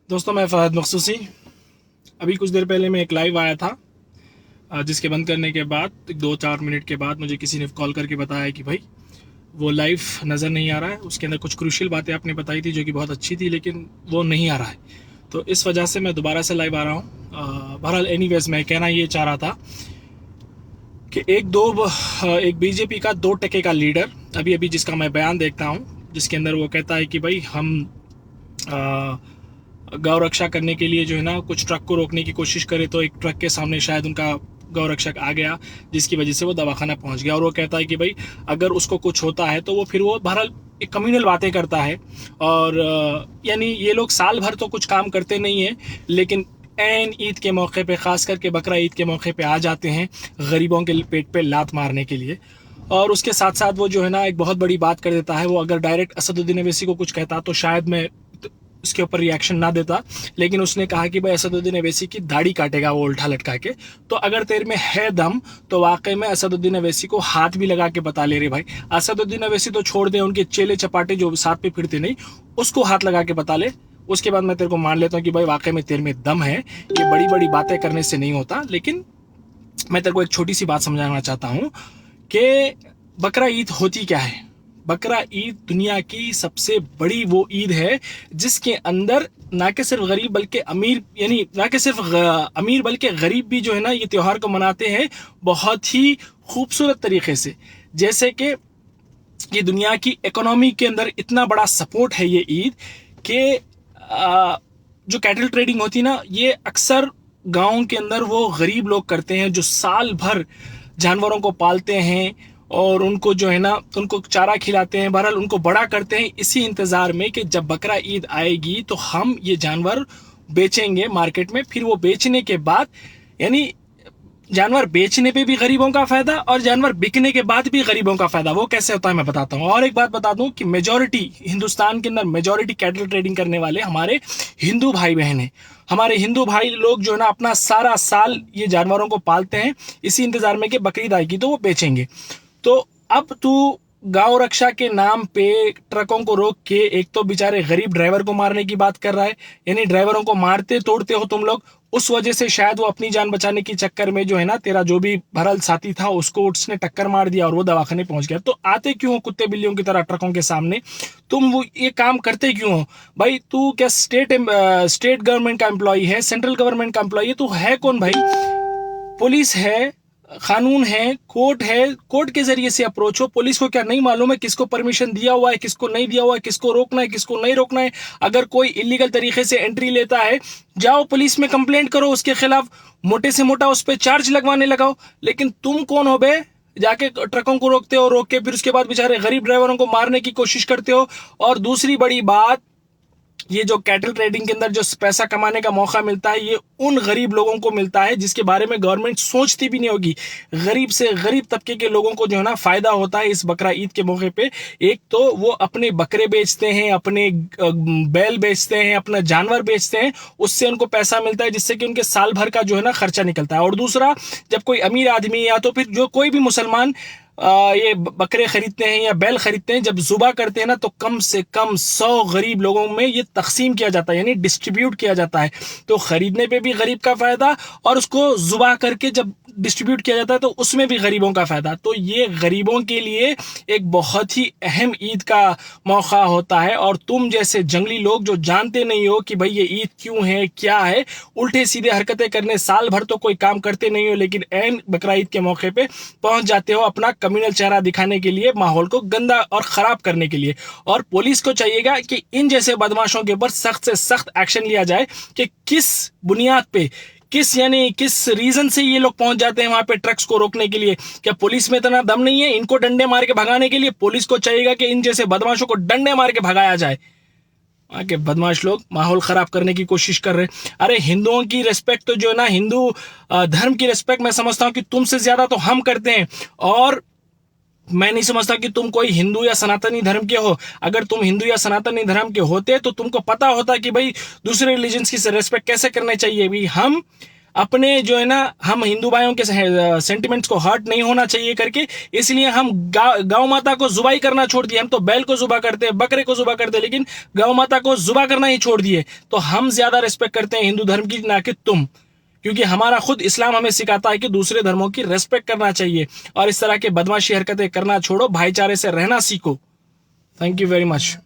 दोस्तों, मैं फ़हद मखसूसी। अभी कुछ देर पहले मैं एक लाइव आया था, जिसके बंद करने के बाद 2-4 मिनट के बाद मुझे किसी ने कॉल करके बताया कि भाई वो लाइव नज़र नहीं आ रहा है। उसके अंदर कुछ क्रूशियल बातें आपने बताई थी जो कि बहुत अच्छी थी, लेकिन वो नहीं आ रहा है। तो इस वजह से मैं दोबारा से लाइव आ रहा हूँ। बहरहाल एनीवेज, मैं कहना ये चाह रहा था कि एक बीजेपी का 2 टके का लीडर अभी अभी जिसका मैं बयान देखता हूँ, जिसके अंदर वो कहता है कि भाई हम गौ रक्षा करने के लिए जो है ना कुछ ट्रक को रोकने की कोशिश करे, तो एक ट्रक के सामने शायद उनका गौ रक्षक आ गया, जिसकी वजह से वो दवाखाना पहुंच गया। और वो कहता है कि भाई अगर उसको कुछ होता है तो वो फिर वो बहरहाल एक कम्युनल बातें करता है। और यानी ये लोग साल भर तो कुछ काम करते नहीं है, लेकिन एन ईद के मौके पे, ख़ास करके बकरा ईद के मौके पे आ जाते हैं गरीबों के पेट पे लात मारने के लिए। और उसके साथ साथ वो जो है ना एक बहुत बड़ी बात कर देता है। वो अगर डायरेक्ट असदुद्दीन अवैसी को कुछ कहता तो शायद मैं उसके ऊपर रिएक्शन ना देता, लेकिन उसने कहा कि भाई असदुद्दीन अवैसी की दाढ़ी काटेगा वो उल्टा लटका के। तो अगर तेरे में है दम तो वाकई में असदुद्दीन अवैसी को हाथ भी लगा के बता ले रे भाई। असदुद्दीन अवैसी तो छोड़ दे, उनके चेले चपाटे जो साथ पे फिरते नहीं, उसको हाथ लगा के बता ले। उसके बाद मैं तेरे को मान लेता हूँ कि भाई वाकई में तेरे में दम है। ये बड़ी बड़ी बातें करने से नहीं होता। लेकिन मैं तेरे को एक छोटी सी बात समझाना चाहता हूँ कि बकरा ईद होती क्या है। बकरा ईद दुनिया की सबसे बड़ी वो ईद है जिसके अंदर ना कि सिर्फ गरीब बल्कि अमीर, यानी ना कि सिर्फ अमीर बल्कि गरीब भी जो है ना ये त्यौहार को मनाते हैं बहुत ही खूबसूरत तरीके से। जैसे कि ये दुनिया की इकोनॉमी के अंदर इतना बड़ा सपोर्ट है ये ईद कि जो कैटल ट्रेडिंग होती है ना, ये अक्सर गाँव के अंदर वो गरीब लोग करते हैं जो साल भर जानवरों को पालते हैं और उनको जो है ना उनको चारा खिलाते हैं, बहरहाल उनको बड़ा करते हैं इसी इंतज़ार में कि जब बकरा ईद आएगी तो हम ये जानवर बेचेंगे मार्केट में। फिर वो बेचने के बाद, यानी जानवर बेचने पे भी गरीबों का फायदा और जानवर बिकने के बाद भी गरीबों का फायदा। वो कैसे होता है मैं बताता हूँ। और एक बात बता दूं कि मेजोरिटी हिंदुस्तान के अंदर मेजोरिटी कैटल ट्रेडिंग करने वाले हमारे हिंदू भाई बहन हैं। हमारे हिंदू भाई लोग जो है ना अपना सारा साल ये जानवरों को पालते हैं इसी इंतजार में कि बकरीद आएगी तो वो बेचेंगे। तो अब तू गौ रक्षा के नाम पे ट्रकों को रोक के एक तो बेचारे गरीब ड्राइवर को मारने की बात कर रहा है, यानी ड्राइवरों को मारते तोड़ते हो तुम लोग। उस वजह से शायद वो अपनी जान बचाने के चक्कर में जो है ना तेरा जो भी भरल साथी था उसको उसने टक्कर मार दिया और वो दवाखाने पहुंच गया। तो आते क्यों हो कुत्ते बिल्लियों की तरह ट्रकों के सामने? तुम वो ये काम करते क्यों हो भाई? तू क्या स्टेट गवर्नमेंट का एम्प्लॉय है, सेंट्रल गवर्नमेंट का एम्प्लॉय है? तू है कौन भाई? पुलिस है, कानून है, कोर्ट है। कोर्ट के जरिए से अप्रोच हो। पुलिस को क्या नहीं मालूम है किसको परमिशन दिया हुआ है, किसको नहीं दिया हुआ है, किसको रोकना है, किसको नहीं रोकना है? अगर कोई इलीगल तरीके से एंट्री लेता है, जाओ पुलिस में कंप्लेंट करो उसके खिलाफ, मोटे से मोटा उस पर चार्ज लगवाने लगाओ। लेकिन तुम कौन हो बे? जाके ट्रकों को रोकते हो, रोक के फिर उसके बाद बेचारे गरीब ड्राइवरों को मारने की कोशिश करते हो। और दूसरी बड़ी बात, ये जो कैटल ट्रेडिंग के अंदर जो पैसा कमाने का मौका मिलता है ये उन गरीब लोगों को मिलता है जिसके बारे में गवर्नमेंट सोचती भी नहीं होगी। गरीब से गरीब तबके के लोगों को जो है ना फायदा होता है इस बकरा ईद के मौके पे। एक तो वो अपने बकरे बेचते हैं, अपने बैल बेचते हैं, अपना जानवर बेचते हैं, उससे उनको पैसा मिलता है जिससे कि उनके साल भर का जो है ना खर्चा निकलता है। और दूसरा, जब कोई अमीर आदमी या तो फिर जो कोई भी मुसलमान ये बकरे खरीदते हैं या बैल खरीदते हैं, जब जुबा करते हैं ना तो कम से कम 100 गरीब लोगों में ये तकसीम किया जाता है, यानी डिस्ट्रीब्यूट किया जाता है। तो खरीदने पे भी गरीब का फायदा और उसको जुबा करके जब डिस्ट्रीब्यूट किया जाता है तो उसमें भी गरीबों का फायदा। तो ये गरीबों के लिए एक बहुत ही अहम ईद का मौका होता है। और तुम जैसे जंगली लोग जो जानते नहीं हो कि भाई ये ईद क्यों है, क्या है, उल्टे सीधे हरकतें करने साल भर तो कोई काम करते नहीं हो, लेकिन एन बकरा ईद के मौके पे पहुंच जाते हो अपना कम्युनल चेहरा दिखाने के लिए, माहौल को गंदा और खराब करने के लिए। और पुलिस को चाहिएगा कि इन जैसे बदमाशों के ऊपर सख्त से सख्त एक्शन लिया जाए कि किस बुनियाद पे, किस रीजन से ये लोग पहुंच जाते हैं वहां पे ट्रक्स को रोकने के लिए। क्या पुलिस में इतना दम नहीं है इनको डंडे मार के भगाने के लिए? पुलिस को चाहिएगा कि इन जैसे बदमाशों को डंडे मार के भगाया जाए। वहां के बदमाश लोग माहौल खराब करने की कोशिश कर रहे हैं। अरे हिंदुओं की रिस्पेक्ट तो जो है ना, हिंदू धर्म की रिस्पेक्ट मैं समझता हूं कि तुमसे ज्यादा तो हम करते हैं। और मैं नहीं समझता कि तुम कोई हिंदू या सनातनी धर्म के हो। अगर तुम हिंदू या सनातनी धर्म के होते तो तुमको पता होता कि भाई दूसरे रिलीजन्स की रिस्पेक्ट कैसे करनी चाहिए। भाई हम अपने जो है ना, हम हिंदू भाइयों के सेंटिमेंट्स को हर्ट नहीं होना चाहिए करके, इसलिए हम गौ माता को जुबाई करना छोड़ दिए। हम तो बैल को जुबा करते हैं, बकरे को जुबा करते हैं, लेकिन गौ माता को जुबा करना ही छोड़ दिए। तो हम ज्यादा रिस्पेक्ट करते हैं हिंदू धर्म की, ना कि तुम, क्योंकि हमारा खुद इस्लाम हमें सिखाता है कि दूसरे धर्मों की रेस्पेक्ट करना चाहिए और इस तरह के बदमाशी हरकतें करना छोड़ो, भाईचारे से रहना सीखो। Thank you very much.